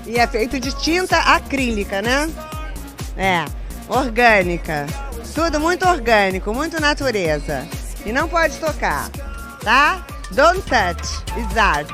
E é feito de tinta acrílica, né? Orgânica. Tudo muito orgânico, muito natureza. E não pode tocar, tá? Don't touch, it's art.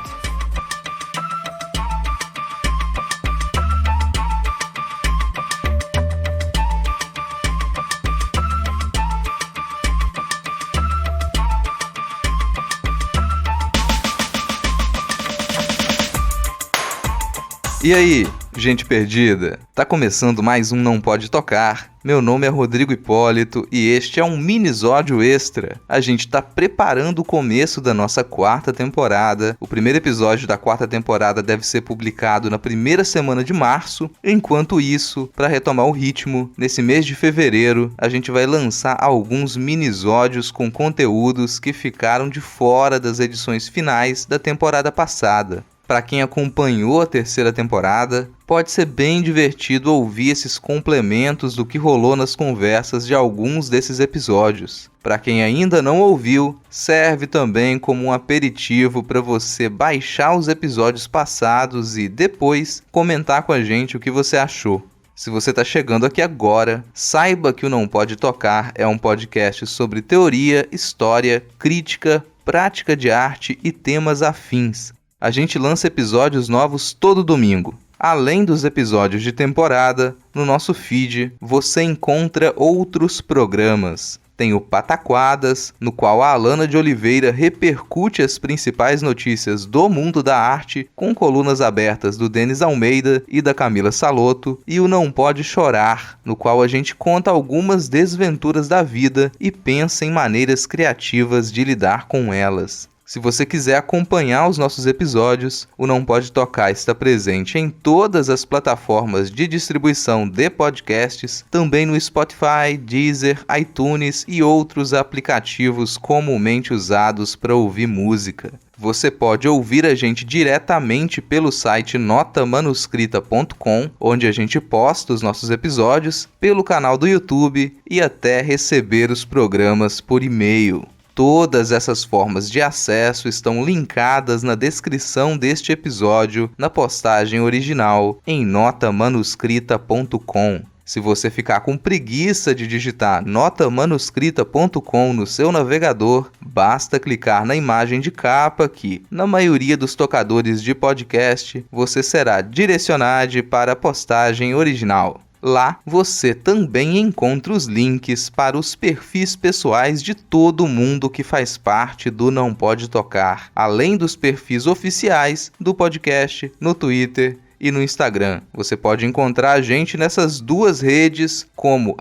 E aí, gente perdida? Tá começando mais um Não Pode Tocar. Meu nome é Rodrigo Hipólito e este é um minisódio extra. A gente tá preparando o começo da nossa quarta temporada. O primeiro episódio da quarta temporada deve ser publicado na primeira semana de março. Enquanto isso, para retomar o ritmo, nesse mês de fevereiro, a gente vai lançar alguns minisódios com conteúdos que ficaram de fora das edições finais da temporada passada. Para quem acompanhou a terceira temporada, pode ser bem divertido ouvir esses complementos do que rolou nas conversas de alguns desses episódios. Para quem ainda não ouviu, serve também como um aperitivo para você baixar os episódios passados e depois comentar com a gente o que você achou. Se você está chegando aqui agora, saiba que o Não Pode Tocar é um podcast sobre teoria, história, crítica, prática de arte e temas afins. A gente lança episódios novos todo domingo. Além dos episódios de temporada, no nosso feed você encontra outros programas. Tem o Pataquadas, no qual a Alana de Oliveira repercute as principais notícias do mundo da arte, com colunas abertas do Denis Almeida e da Camila Salotto, e o Não Pode Chorar, no qual a gente conta algumas desventuras da vida e pensa em maneiras criativas de lidar com elas. Se você quiser acompanhar os nossos episódios, o Não Pode Tocar está presente em todas as plataformas de distribuição de podcasts, também no Spotify, Deezer, iTunes e outros aplicativos comumente usados para ouvir música. Você pode ouvir a gente diretamente pelo site notamanuscrita.com, onde a gente posta os nossos episódios, pelo canal do YouTube e até receber os programas por e-mail. Todas essas formas de acesso estão linkadas na descrição deste episódio, na postagem original, em notamanuscrita.com. Se você ficar com preguiça de digitar notamanuscrita.com no seu navegador, basta clicar na imagem de capa que, na maioria dos tocadores de podcast, você será direcionado para a postagem original. Lá você também encontra os links para os perfis pessoais de todo mundo que faz parte do Não Pode Tocar, além dos perfis oficiais do podcast no Twitter e no Instagram. Você pode encontrar a gente nessas duas redes como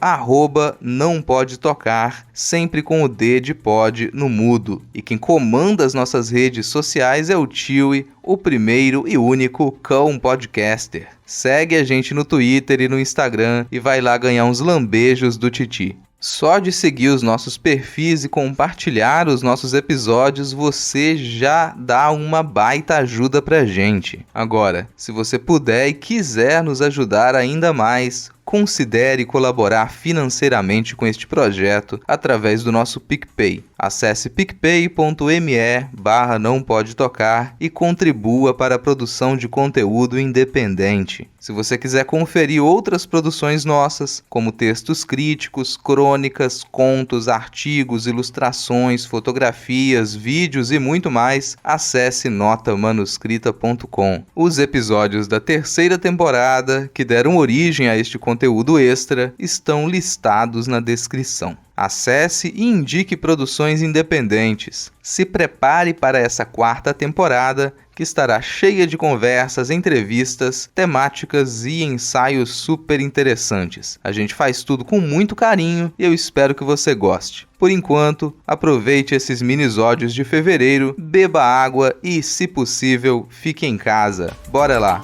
@nãopodetocar, sempre com o D de pod no mudo. E quem comanda as nossas redes sociais é o Tiwi, o primeiro e único cão podcaster. Segue a gente no Twitter e no Instagram e vai lá ganhar uns lambejos do Titi. Só de seguir os nossos perfis e compartilhar os nossos episódios, você já dá uma baita ajuda pra gente. Agora, se você puder e quiser nos ajudar ainda mais, considere colaborar financeiramente com este projeto através do nosso PicPay. Acesse picpay.me/nãopodetocar e contribua para a produção de conteúdo independente. Se você quiser conferir outras produções nossas, como textos críticos, crônicas, contos, artigos, ilustrações, fotografias, vídeos e muito mais, acesse notamanuscrita.com. Os episódios da terceira temporada, que deram origem a este conteúdo extra, estão listados na descrição. Acesse e indique produções independentes. Se prepare para essa quarta temporada, que estará cheia de conversas, entrevistas, temáticas e ensaios super interessantes. A gente faz tudo com muito carinho e eu espero que você goste. Por enquanto, aproveite esses minisódios de fevereiro, beba água e, se possível, fique em casa. Bora lá!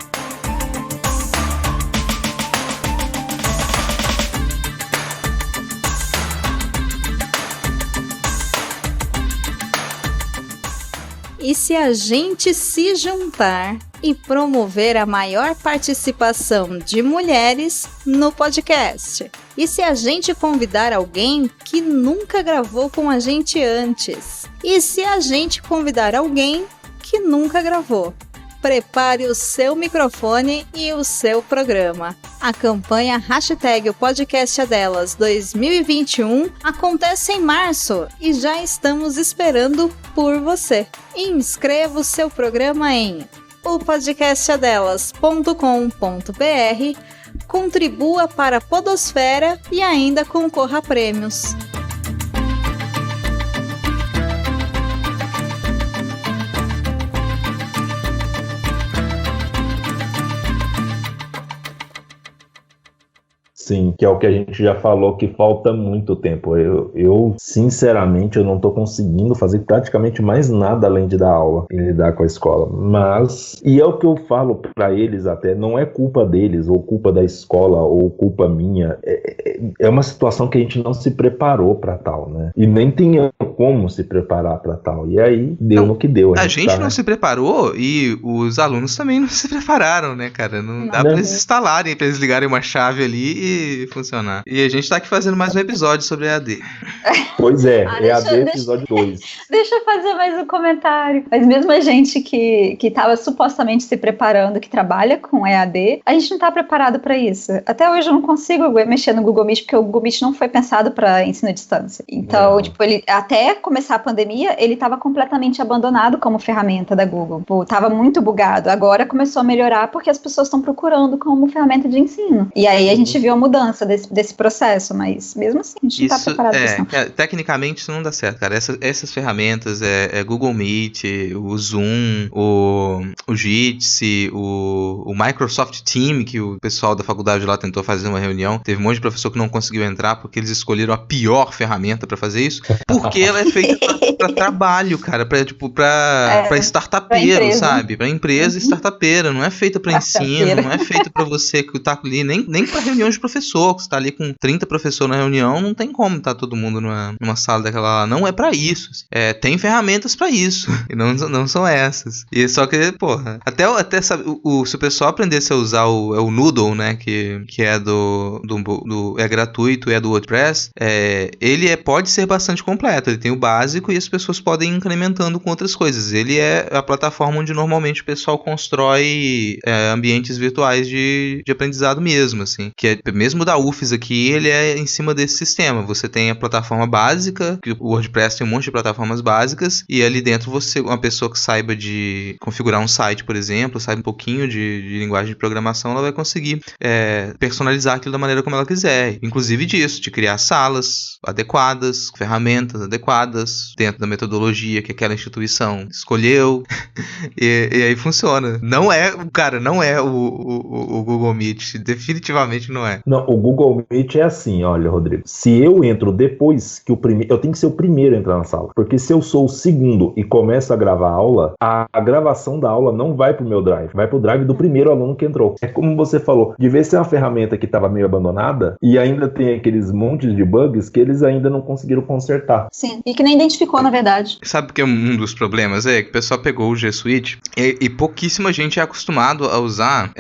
E se a gente se juntar e promover a maior participação de mulheres no podcast? E se a gente convidar alguém que nunca gravou com a gente antes? E se a gente convidar alguém que nunca gravou? prepare o seu microfone e o seu programa. A campanha Hashtag o Podcast é Delas 2021 acontece em março e já estamos esperando por você. Inscreva o seu programa em opodcastadelas.com.br, contribua para a Podosfera e ainda concorra a prêmios. Sim, que é o que a gente já falou, que falta muito tempo. Eu sinceramente, eu não tô conseguindo fazer praticamente mais nada além de dar aula e lidar com a escola. Mas, e é o que eu falo pra eles até, não é culpa deles, ou culpa da escola, ou culpa minha. É uma situação que a gente não se preparou pra tal, né? E nem tinha como se preparar pra tal. E aí, deu no que deu. A gente não se preparou e os alunos também não se prepararam, né, cara? Não dá pra eles instalarem, pra eles ligarem uma chave ali e funcionar. E a gente tá aqui fazendo mais um episódio sobre EAD. Pois é, EAD episódio 2. Deixa eu fazer mais um comentário. Mas mesmo a gente que tava supostamente se preparando, que trabalha com EAD, a gente não tá preparado pra isso. Até hoje eu não consigo mexer no Google Meet, porque o Google Meet não foi pensado pra ensino à distância. Então, ele até começar a pandemia, ele tava completamente abandonado como ferramenta da Google. Tava muito bugado. Agora começou a melhorar porque as pessoas estão procurando como ferramenta de ensino. E aí a gente viu a mudança desse processo, mas mesmo assim a gente não tá preparado pra isso. Tecnicamente isso não dá certo, cara. Essas ferramentas, Google Meet, o Zoom, o Jitsi, o Microsoft Team, que o pessoal da faculdade lá tentou fazer uma reunião, teve um monte de professor que não conseguiu entrar porque eles escolheram a pior ferramenta pra fazer isso, porque ela é feita pra trabalho, cara, pra startupeiro, pra sabe? Pra empresa startupeira, não é feita pra ensino, não é feita pra você que tá ali, nem pra reunião de professor, que você tá ali com 30 professores na reunião, não tem como tá todo mundo numa sala daquela lá, não é pra isso. Tem ferramentas pra isso, e não são essas. E só que, porra, até sabe, se o pessoal aprendesse a usar o Noodle, né, que é gratuito e é do WordPress, ele pode ser bastante completo, ele tem o básico e as pessoas podem ir incrementando com outras coisas. Ele é a plataforma onde normalmente o pessoal constrói ambientes virtuais de aprendizado mesmo, assim, que é mesmo da UFES aqui, ele é em cima desse sistema. Você tem a plataforma básica, que o WordPress tem um monte de plataformas básicas, e ali dentro uma pessoa que saiba de configurar um site, por exemplo, saiba um pouquinho de linguagem de programação, ela vai conseguir personalizar aquilo da maneira como ela quiser. Inclusive disso, de criar salas adequadas, ferramentas adequadas, dentro da metodologia que aquela instituição escolheu, e aí funciona. Não é o Google Meet, definitivamente não é. Não, o Google Meet é assim, olha, Rodrigo. Se eu entro depois que o primeiro... Eu tenho que ser o primeiro a entrar na sala. Porque se eu sou o segundo e começo a gravar a aula, a gravação da aula não vai pro meu drive. Vai pro drive do primeiro aluno que entrou. É como você falou, devia ser uma ferramenta que estava meio abandonada e ainda tem aqueles montes de bugs que eles ainda não conseguiram consertar. Sim, e que nem identificou, na verdade. Sabe que um dos problemas é que o pessoal pegou o G Suite e pouquíssima gente é acostumado a usar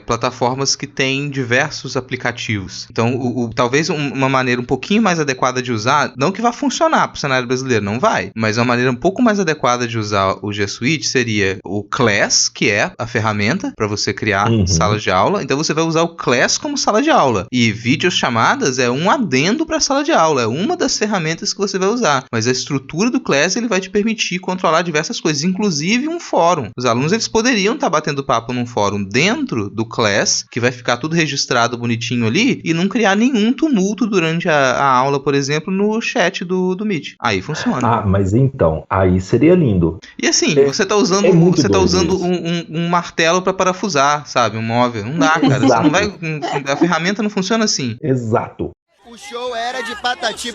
plataformas que têm diversos aplicativos. Então, talvez uma maneira um pouquinho mais adequada de usar, não que vá funcionar para o cenário brasileiro, não vai, mas uma maneira um pouco mais adequada de usar o G Suite seria o Class, que é a ferramenta para você criar salas de aula. Então, você vai usar o Class como sala de aula. E videochamadas é um adendo para a sala de aula, é uma das ferramentas que você vai usar. Mas a estrutura do Class, ele vai te permitir controlar diversas coisas, inclusive um fórum. Os alunos, eles poderiam estar batendo papo num fórum dentro do Class, que vai ficar tudo registrado bonitinho ali, e não criar nenhum tumulto durante a aula, por exemplo, no chat do Meet. Aí funciona. Ah, mas então, aí seria lindo. E assim, você tá usando um martelo para parafusar, sabe? Um móvel. Não dá, cara. Você não vai, a ferramenta não funciona assim. Exato. O show era de patati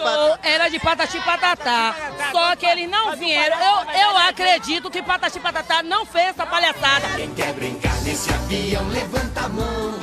patatá. Só que eles não vieram. Eu acredito que patati patatá não fez essa palhaçada. Quem quer brincar nesse avião, levanta a mão.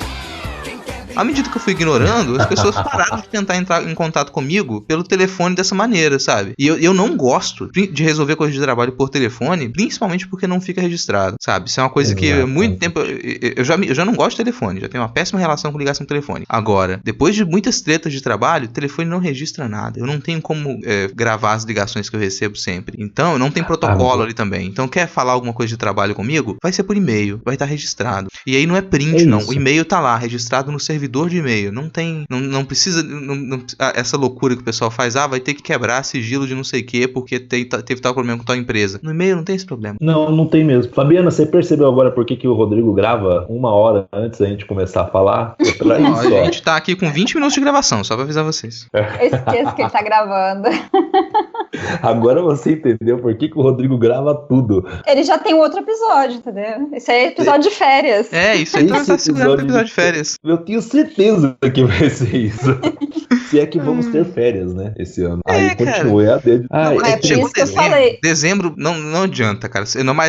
Quem quer brincar... À medida que eu fui ignorando, as pessoas pararam de tentar entrar em contato comigo pelo telefone dessa maneira, sabe? E eu não gosto de resolver coisas de trabalho por telefone, principalmente porque não fica registrado, sabe? Isso é uma coisa que há muito tempo... Eu já não gosto de telefone, já tenho uma péssima relação com ligação telefone. Agora, depois de muitas tretas de trabalho, o telefone não registra nada. Eu não tenho como gravar as ligações que eu recebo sempre. Então, não tem protocolo ali também. Então, quer falar alguma coisa de trabalho comigo? Vai ser por e-mail, vai estar registrado. E aí não é print, não. O e-mail tá lá, registrado no servidor de e-mail. Não tem... Não precisa... essa loucura que o pessoal faz, vai ter que quebrar sigilo de não sei o quê, porque teve tal problema com tal empresa. No e-mail não tem esse problema. Não tem mesmo. Fabiana, você percebeu agora por que o Rodrigo grava 1 hora antes da gente começar a falar? A gente tá aqui com 20 minutos de gravação, só pra avisar vocês. Eu esqueço que ele tá gravando. Agora você entendeu por que o Rodrigo grava tudo. Ele já tem outro episódio, entendeu? Esse aí é episódio de férias. Isso aí tá segurando o episódio de férias. Eu tenho certeza que vai ser isso. Se é que vamos ter férias, né, esse ano. Aí continua EAD. É por isso que eu falei. Dezembro não adianta, cara.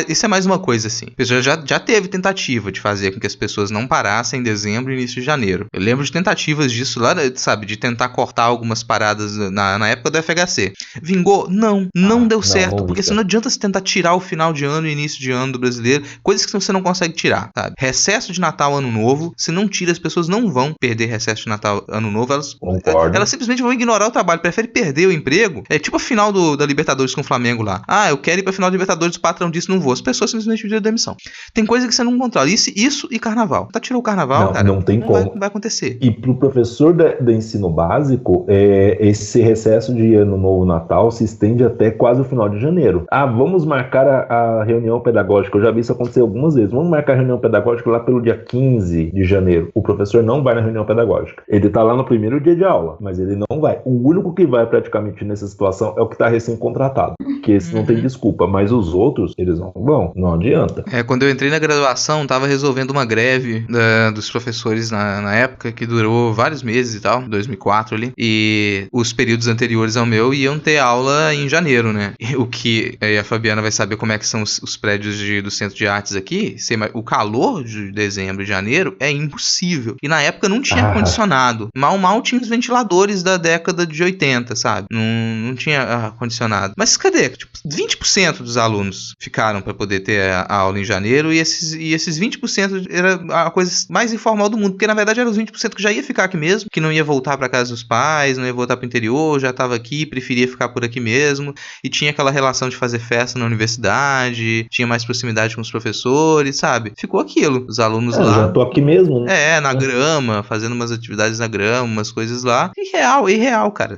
Isso é mais uma coisa, assim. Já teve tentativa de fazer com que as pessoas não parassem em dezembro e início de janeiro. Eu lembro de tentativas disso lá, sabe, de tentar cortar algumas paradas na época do FHC. Vingou? Não deu certo, porque não adianta você tentar tirar o final de ano e início de ano do brasileiro, coisas que você não consegue tirar, sabe? Recesso de Natal, Ano Novo, se não tira, as pessoas não vão perder recesso de Natal, Ano Novo, elas simplesmente vão ignorar o trabalho, preferem perder o emprego. É tipo a final da Libertadores com o Flamengo lá. Eu quero ir pra final da Libertadores, o patrão disse não vou. As pessoas simplesmente pediram demissão. Tem coisa que você não controla. Isso e carnaval. Tirou o carnaval, cara. Não tem como. Não vai acontecer. E pro professor do ensino básico, esse recesso de Ano Novo, Natal se estende até quase o final de janeiro. Vamos marcar a reunião pedagógica. Eu já vi isso acontecer algumas vezes. Vamos marcar a reunião pedagógica lá pelo dia 15 de janeiro. O professor não vai na reunião pedagógica. Ele tá lá no primeiro dia de aula, mas ele não vai. O único que vai praticamente nessa situação é o que tá recém-contratado. Que esse não tem desculpa, mas os outros, eles não vão. Não adianta. Quando eu entrei na graduação, tava resolvendo uma greve dos professores na época, que durou vários meses e tal, 2004 ali. E os períodos anteriores ao meu iam ter aula em janeiro, né? O que a Fabiana vai saber como é que são os prédios do Centro de Artes aqui. O calor de dezembro e janeiro é impossível. E na época não tinha ar-condicionado. Mal tinha os ventiladores da década de 80, sabe? Não tinha ar-condicionado. Mas cadê? Tipo, 20% dos alunos ficaram para poder ter a aula em janeiro e esses 20% era a coisa mais informal do mundo, porque na verdade eram os 20% que já ia ficar aqui mesmo, que não ia voltar para casa dos pais, não ia voltar para o interior, já estava aqui, preferia ficar por aqui mesmo, e tinha aquela relação de fazer festa na universidade, tinha mais proximidade com os professores, sabe? Ficou aquilo, os alunos lá. Já tô aqui mesmo, né? Na grama, fazendo umas atividades na grama, umas coisas lá. Irreal, cara.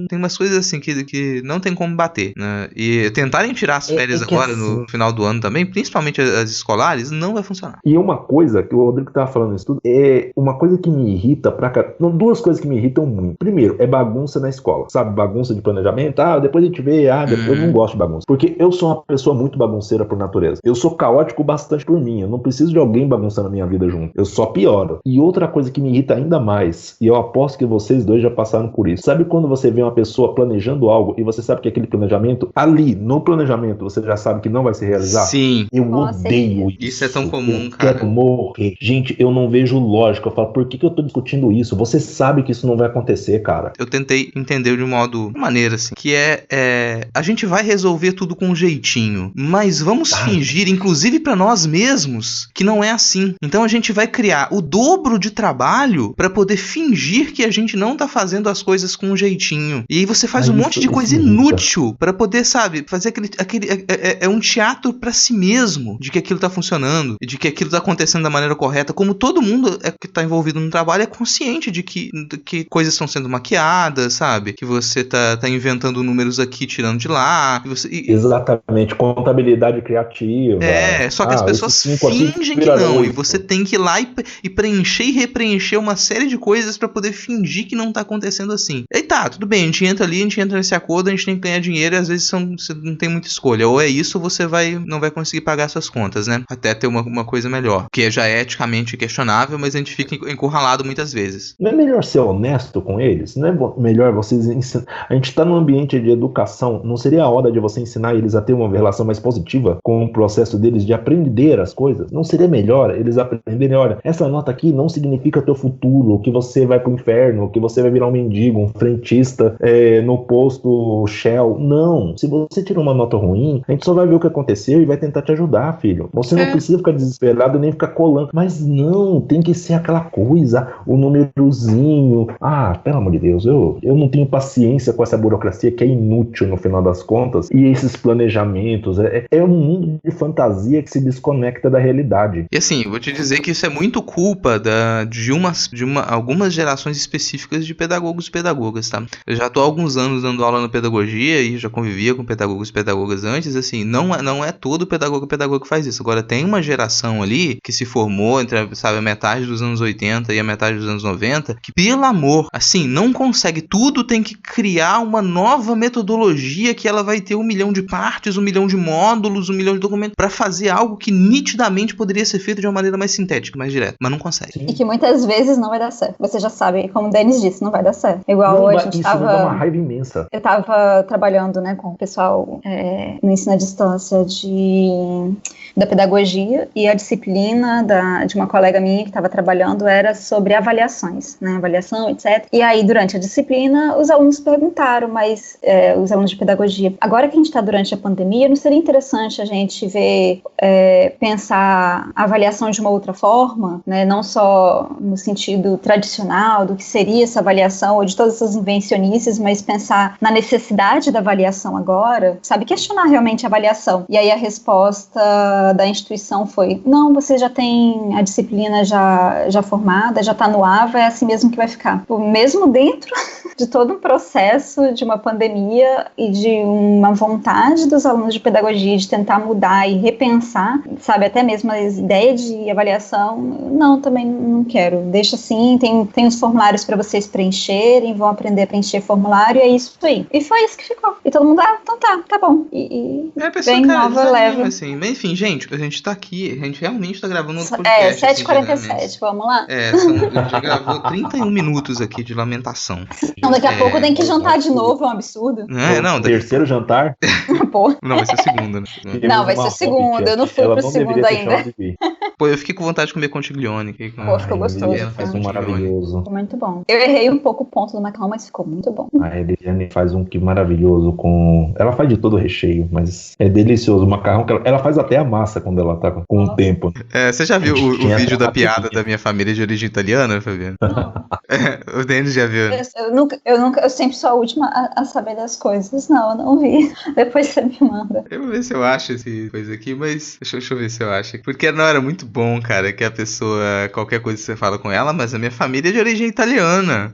Tem umas coisas assim que não tem como bater, né? E tentarem tirar as férias agora no final do ano também, principalmente as escolares, não vai funcionar. E uma coisa que o Rodrigo tava falando isso tudo, é uma coisa que me irrita pra cá. Duas coisas que me irritam muito. Primeiro, é bagunça na escola, sabe? Bagunça de planejamento. Depois a gente vê, eu não gosto de bagunça. Porque eu sou uma pessoa muito bagunceira por natureza. Eu sou caótico bastante por mim. Eu não preciso de alguém bagunçando a minha vida junto. Eu só pioro. E outra coisa que me irrita ainda mais, e eu aposto que vocês dois já passaram por isso. Sabe quando você vê uma pessoa planejando algo e você sabe que aquele planejamento, ali, no planejamento, você já sabe que não vai se realizar? Sim. Eu odeio isso. Isso é tão comum, cara. Eu quero morrer. Gente, eu não vejo lógica. Eu falo, por que eu tô discutindo isso? Você sabe que isso não vai acontecer, cara. Eu tentei entender de uma maneira assim, que a gente vai resolver tudo com um jeitinho, mas vamos fingir, inclusive pra nós mesmos, que não é assim. Então a gente vai criar o dobro de trabalho pra poder fingir que a gente não tá fazendo as coisas com um jeitinho. E aí você faz um monte de coisa inútil pra poder, sabe, fazer aquele é um teatro pra si mesmo de que aquilo tá funcionando, de que aquilo tá acontecendo da maneira correta, como todo mundo que tá envolvido no trabalho é consciente de que coisas estão sendo maquiadas, sabe? Que você tá inventando números aqui, tirando de lá. Exatamente, contabilidade criativa. Só que as pessoas fingem que não, e você tem que ir lá e preencher e repreencher uma série de coisas pra poder fingir que não tá acontecendo assim. E tudo bem, a gente entra nesse acordo, a gente tem que ganhar dinheiro e às vezes você não tem muita escolha. Ou é isso ou você não vai conseguir pagar suas contas, né? Até ter uma coisa melhor. Que já é eticamente questionável, mas a gente fica encurralado muitas vezes. Não é melhor ser honesto com eles? Não é melhor vocês ensinar? A gente tá num ambiente de educação, não seria a hora de você ensinar eles a ter uma relação mais positiva com o processo deles de aprender as coisas? Não seria melhor eles aprenderem, olha, essa nota aqui não significa significa teu futuro, que você vai pro inferno, que você vai virar um mendigo, um frentista no posto Shell. Não, se você tira uma nota ruim, a gente só vai ver o que aconteceu e vai tentar te ajudar, filho. Você não precisa ficar desesperado nem ficar colando. Mas não, tem que ser aquela coisa, o númerozinho. Ah, pelo amor de Deus, eu não tenho paciência com essa burocracia que é inútil no final das contas. E esses planejamentos, é um mundo de fantasia que se desconecta da realidade. E assim, eu vou te dizer que isso é muito culpa de algumas gerações específicas de pedagogos e pedagogas, tá? Eu já tô há alguns anos dando aula na pedagogia e já convivia com pedagogos e pedagogas antes, assim, não é todo pedagogo e pedagoga que faz isso. Agora, tem uma geração ali que se formou entre, sabe, a metade dos anos 80 e a metade dos anos 90, que, pelo amor, assim, não consegue tudo, tem que criar uma nova metodologia que ela vai ter 1 milhão de partes, 1 milhão de módulos, 1 milhão de documentos para fazer algo que nitidamente poderia ser feito de uma maneira mais sintética, mais direta, mas não consegue. E que muitas vezes não vai dar certo. Você já sabe, como o Denis disse, não vai dar certo. Igual não, a gente isso vai dar uma raiva imensa. Eu tava trabalhando, né, com o pessoal no ensino à distância da pedagogia, e a disciplina de uma colega minha que estava trabalhando era sobre avaliações, né, avaliação, etc. E aí, durante a disciplina, os alunos perguntaram, mas os alunos de pedagogia, agora que a gente está durante a pandemia, não seria interessante a gente pensar a avaliação de uma outra forma, né, não só no sentido tradicional do que seria essa avaliação, ou de todas essas invencionices, mas pensar na necessidade da avaliação agora, sabe, questionar realmente a avaliação. E aí a resposta da instituição foi, não, você já tem a disciplina já formada, já está no AVA, é assim mesmo que vai ficar. Mesmo dentro de todo um processo de uma pandemia e de uma vontade dos alunos de pedagogia de tentar mudar e repensar, sabe, até mesmo a ideia de avaliação, não, também não quero, deixa assim, tem os formulários para vocês preencherem, vão aprender a preencher formulário, e é isso aí. E foi isso que ficou. E todo mundo, então tá bom. E bem nova leva. Assim, mas enfim, gente, a gente tá aqui, a gente realmente tá gravando um podcast. 7h47, vamos lá? A gente já gravou 31 minutos aqui de lamentação. Não, daqui a pouco tem que jantar de novo, é um absurdo. Terceiro jantar? Pô. Não, vai ser segundo, né? Não, vai ser segundo, eu não fui pro segundo ainda. Pô, eu fiquei com vontade de comer contiglione. Pô, ficou gostoso. Faz um maravilhoso. Ficou muito bom. Eu errei um pouco o ponto do macarrão, mas ficou muito bom. A Eliane faz um que maravilhoso com... Ela faz de todo o recheio, mas é delicioso. O macarrão, ela faz até a massa quando ela tá com o tempo. Você já viu o vídeo da piada da minha família de origem italiana, Fabiano? O Denis já viu, né? Eu sempre sou a última a saber das coisas. Não, eu não vi. Depois você me manda. Eu vou ver se eu acho essa coisa aqui, mas deixa eu ver se eu acho. Porque não era muito bom, cara, que a pessoa, qualquer coisa que você fala com ela, mas a minha família é de origem italiana.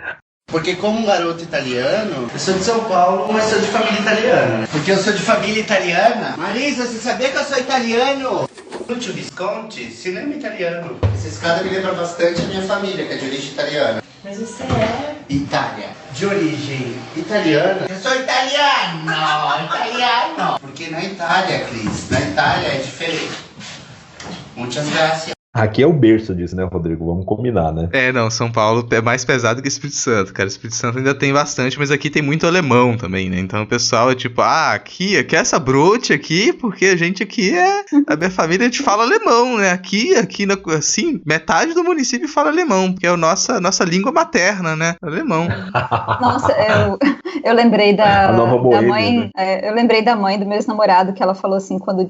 Porque como um garoto italiano, eu sou de São Paulo, mas sou de família italiana. Porque eu sou de família italiana. Marisa, você sabia que eu sou italiano? Lúcio Visconti, cinema italiano. Essa escada me lembra bastante a minha família, que é de origem italiana. Mas você é... Itália. De origem italiana. Eu sou italiano. Porque na Itália, Cris, na Itália é diferente. Muitas graças. Aqui é o berço disso, né, Rodrigo? Vamos combinar, né? Não, São Paulo é mais pesado que Espírito Santo, cara. Espírito Santo ainda tem bastante, mas aqui tem muito alemão também, né? Então o pessoal é tipo, aqui é essa brote aqui, porque a gente aqui a minha família, a gente fala alemão, né? Aqui assim, metade do município fala alemão, porque é a nossa língua materna, né? Alemão. Nossa, eu lembrei da mãe, né? Eu lembrei da mãe do meu ex-namorado, que ela falou assim, quando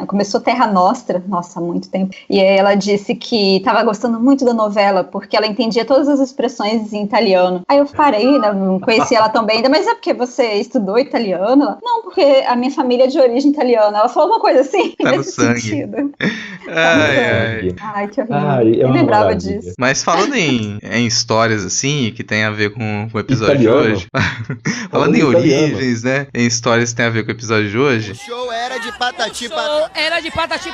começou Terra Nostra, nossa, há muito tempo, e aí ela disse que estava gostando muito da novela, porque ela entendia todas as expressões em italiano. Aí eu parei, né, não conhecia ela tão bem ainda, mas é porque você estudou italiano? Ela, não, porque a minha família é de origem italiana. Ela falou uma coisa assim, tá nesse sentido. Ai, que horrível. Eu lembrava disso. Mas falando em histórias assim, que tem a ver com o episódio italiano. de hoje, falando em origens, né, em histórias que tem a ver com o episódio de hoje. O show era de patati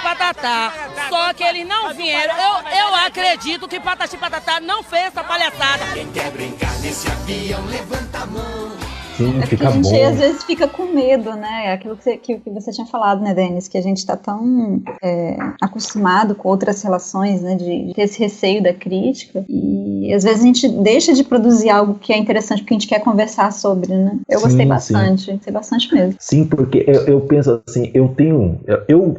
patatá. Só que eles não vieram. Eu acredito que Patati Patatá não fez essa palhaçada. Quem quer brincar nesse avião, levanta a mão. Sim, É porque fica a gente bom. às vezes fica com medo, né? É aquilo que você tinha falado, né, Denis? Que a gente tá tão acostumado com outras relações, né? De ter esse receio da crítica. E às vezes a gente deixa de produzir algo que é interessante porque a gente quer conversar sobre, né? Eu gostei bastante, gostei bastante mesmo. Sim, porque eu penso assim, eu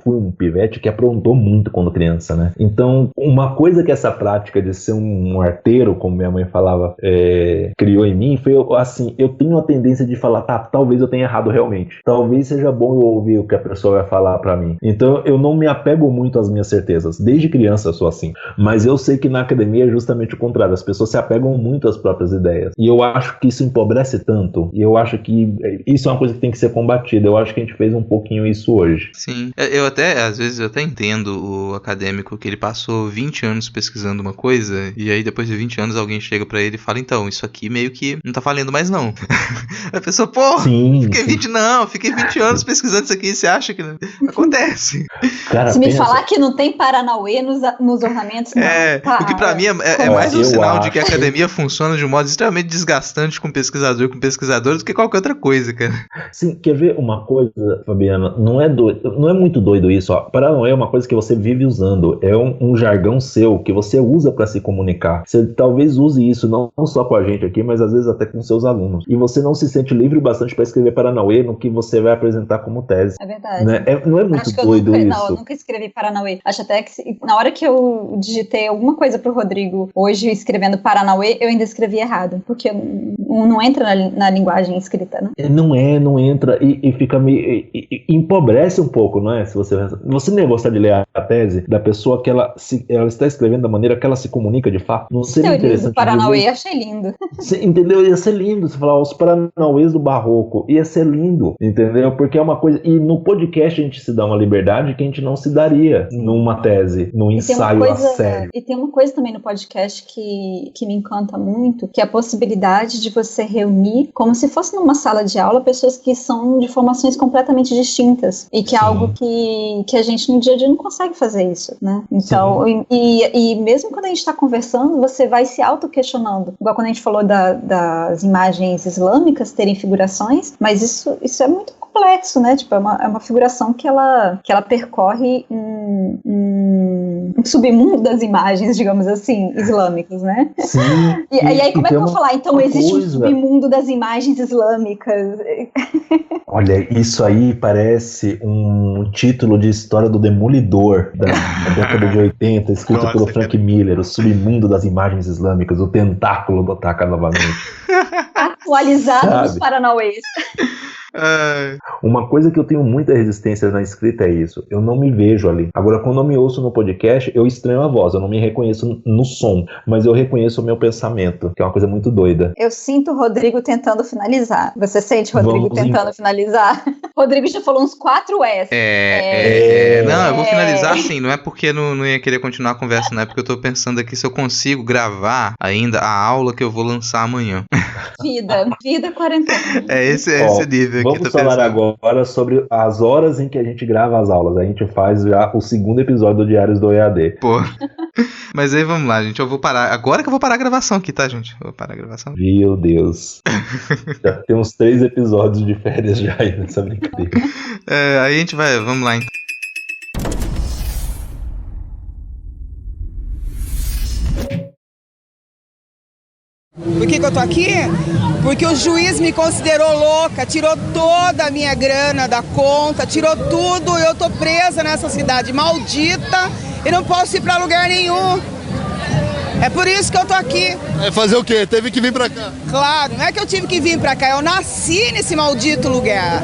fui um pivete que aprontou muito quando criança, né? Então, uma coisa que essa prática de ser um arteiro, como minha mãe falava, criou em mim, foi assim, eu tenho a tendência de falar, talvez eu tenha errado realmente. Talvez seja bom eu ouvir o que a pessoa vai falar pra mim. Então, eu não me apego muito às minhas certezas. Desde criança eu sou assim. Mas eu sei que na academia é justamente o contrário. As pessoas se apegam muito às próprias ideias. E eu acho que isso empobrece tanto. E eu acho que isso é uma coisa que tem que ser combatida. Eu acho que a gente fez um pouquinho isso hoje. Sim. Às vezes eu até entendo o acadêmico que ele passou 20 anos pesquisando uma coisa e aí depois de 20 anos alguém chega pra ele e fala, então, isso aqui meio que não tá valendo mais não. A pessoa, fiquei 20 anos pesquisando isso aqui, você acha que não? Acontece. Cara, se me falar que não tem Paranauê nos ornamentos, não. O que pra mim é mais um sinal de que a academia funciona de um modo extremamente desgastante com pesquisador e com pesquisadores do que qualquer outra coisa, cara. Sim, quer ver uma coisa, Fabiana? Não é muito doido isso, ó. Paranauê é uma coisa que você vive usando, é um jargão seu que você usa pra se comunicar. Você talvez use isso não só com a gente aqui, mas às vezes até com seus alunos. E você não se sente livre bastante pra escrever Paranauê no que você vai apresentar como tese. É verdade. Né? Não é muito doido isso. Não, eu nunca escrevi Paranauê. Acho até que na hora que eu digitei alguma coisa pro Rodrigo hoje escrevendo Paranauê, eu ainda escrevi errado, porque não entra na linguagem escrita, né? Não entra e fica meio... empobrece um pouco, não é? Se você nem gostar de ler a tese da pessoa que ela está escrevendo da maneira que ela se comunica de fato. Não seria interessante. O Paranauê achei lindo. Entendeu? Ia ser lindo você falar os Paranauês do Barroco. Ia ser lindo, entendeu? Porque é uma coisa... E no podcast a gente se dá uma liberdade que a gente não se daria numa tese, num ensaio a sério. E tem uma coisa também no podcast que me encanta muito, que é a possibilidade de você reunir, como se fosse numa sala de aula, pessoas que são de formações completamente distintas. E que é algo que a gente no dia a dia não consegue fazer isso, né? Então, e mesmo quando a gente está conversando, você vai se auto-questionando. Igual quando a gente falou das imagens islâmicas terem figurações, mas isso é muito complexo, né? Tipo, é uma figuração que ela percorre um submundo das imagens, digamos assim, islâmicas, né? Sim. E aí, como é que eu vou falar? Então, existe um submundo das imagens islâmicas. Olha, isso aí parece um título de história do Demolidor da década de 80, escrito pelo Frank Miller, o submundo das imagens islâmicas, o tentáculo do Otaka novamente. Atualizado nos Paranauês. Uma coisa que eu tenho muita resistência na escrita é isso. Eu não me vejo ali. Agora, quando eu me ouço no podcast, eu estranho a voz. Eu não me reconheço no som, mas eu reconheço o meu pensamento, que é uma coisa muito doida. Eu sinto o Rodrigo tentando finalizar. Você sente o Rodrigo tentando finalizar? Rodrigo já falou uns 4 S. Não, eu vou finalizar assim. Não é porque não ia querer continuar a conversa, não é porque eu tô pensando aqui se eu consigo gravar ainda a aula que eu vou lançar amanhã. Vida quarentena. Esse nível. Vamos falar agora sobre as horas em que a gente grava as aulas. A gente faz já o 2º episódio do Diários do EAD. Pô. Mas aí vamos lá, gente. Eu vou parar. Agora que eu vou parar a gravação aqui, tá, gente? Eu vou parar a gravação. Meu Deus. Já tem uns 3 episódios de férias já aí nessa brincadeira. Aí a gente vai. Vamos lá, então. Por que eu tô aqui? Porque o juiz me considerou louca, tirou toda a minha grana da conta, tirou tudo, eu tô presa nessa cidade maldita e não posso ir pra lugar nenhum. É por isso que eu tô aqui. É fazer o quê? Teve que vir pra cá? Claro, não é que eu tive que vir pra cá, eu nasci nesse maldito lugar.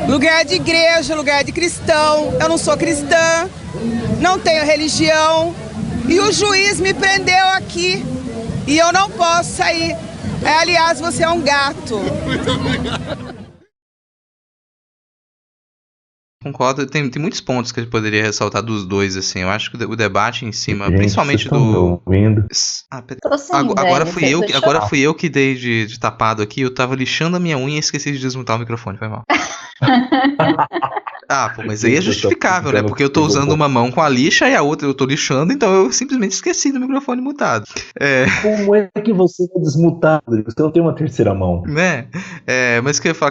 Lugar de igreja, lugar de cristão, eu não sou cristã, não tenho religião e o juiz me prendeu aqui. E eu não posso sair. Aliás, você é um gato. Muito obrigado. Concordo, tem muitos pontos que a gente poderia ressaltar dos dois, assim. Eu acho que o debate em cima, Gente, principalmente vocês estão ouvindo? Tô sem Agora ideia, fui eu que dei de tapado aqui. Eu tava lixando a minha unha e esqueci de desmutar o microfone, foi mal. Pô, mas aí é justificável, né? Porque eu tô usando uma mão com a lixa e a outra eu tô lixando, então eu simplesmente esqueci do microfone mutado. Como é que você vai desmutar, Rodrigo? Você não tem uma terceira mão. Né? Mas o que eu ia falar